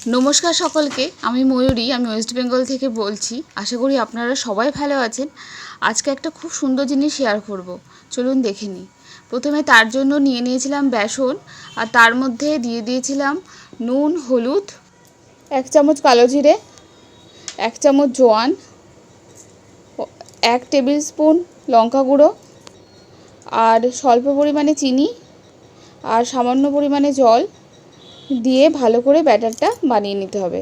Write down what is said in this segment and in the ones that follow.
নমস্কার সকলকে, আমি ময়ূরী, আমি ওয়েস্ট বেঙ্গল থেকে বলছি। আশা করি আপনারা সবাই ভালো আছেন। আজকে একটা খুব সুন্দর জিনিস শেয়ার করব, চলুন দেখে নিই। প্রথমে তার জন্য নিয়ে নিয়েছিলাম বেসন, আর তার মধ্যে দিয়ে দিয়েছিলাম নুন, হলুদ, 1 চামচ কালো জিরে, 1 চামচ জোয়ান, 1 টেবিল স্পুন লঙ্কা গুঁড়ো, আর স্বল্প পরিমাণে চিনি আর সামান্য পরিমাণে জল দিয়ে ভালো করে ব্যাটারটা বানিয়ে নিতে হবে।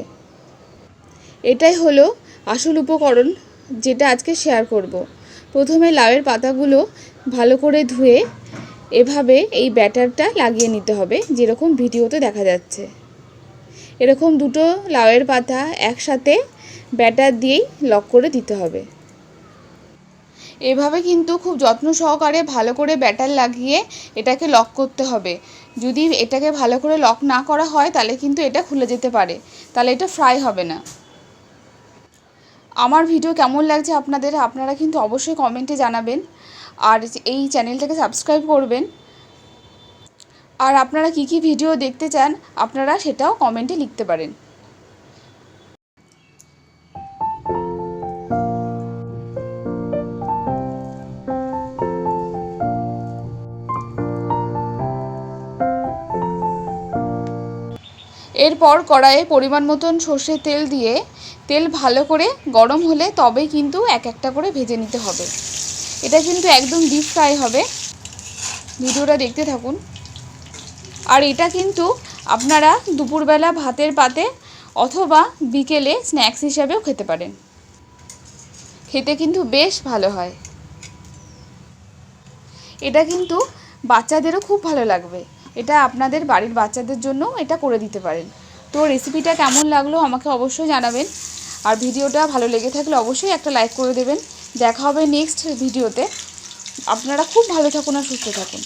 এটাই হলো আসল উপকরণ, যেটা আজকে শেয়ার করব। প্রথমে লাউয়ের পাতাগুলো ভালো করে ধুয়ে এভাবে এই ব্যাটারটা লাগিয়ে নিতে হবে, যেরকম ভিডিওতে দেখা যাচ্ছে। এরকম দুটো লাউয়ের পাতা একসাথে ব্যাটার দিয়েই লক করে দিতে হবে। এভাবে কিন্তু খুব যত্ন সহকারে ভালো করে ব্যাটার লাগিয়ে এটাকে লক করতে হবে। যদি এটাকে ভালো করে লক না করা হয় তাহলে কিন্তু এটা খুলে যেতে পারে, তাহলে এটা ফ্রাই হবে না। আমার ভিডিও কেমন লাগছে আপনারা কিন্তু অবশ্যই কমেন্টে জানাবেন, আর এই চ্যানেলটাকে সাবস্ক্রাইব করবেন। আর আপনারা কী ভিডিও দেখতে চান আপনারা সেটাও কমেন্টে লিখতে পারেন। এরপর কড়াইয়ে পরিমাণ মতন সর্ষের তেল দিয়ে তেল ভালো করে গরম হলে তবেই কিন্তু এক একটা করে ভেজে নিতে হবে। এটা কিন্তু একদম ডিপ ফ্রাই হবে, ভিডিওটা দেখতে থাকুন। আর এটা কিন্তু আপনারা দুপুরবেলা ভাতের পাতে অথবা বিকেলে স্ন্যাক্স হিসাবেও খেতে পারেন, খেতে কিন্তু বেশ ভালো হয়। এটা কিন্তু বাচ্চাদেরও খুব ভালো লাগবে, এটা আপনাদের বাড়ির বাচ্চাদের জন্য এটা করে দিতে পারেন। তো রেসিপিটা কেমন লাগলো আমাকে অবশ্যই জানাবেন, আর ভিডিওটা ভালো লেগে থাকলে অবশ্যই একটা লাইক করে দেবেন। দেখা হবে নেক্সট ভিডিওতে। আপনারা খুব ভালো থাকুন আর সুস্থ থাকুন।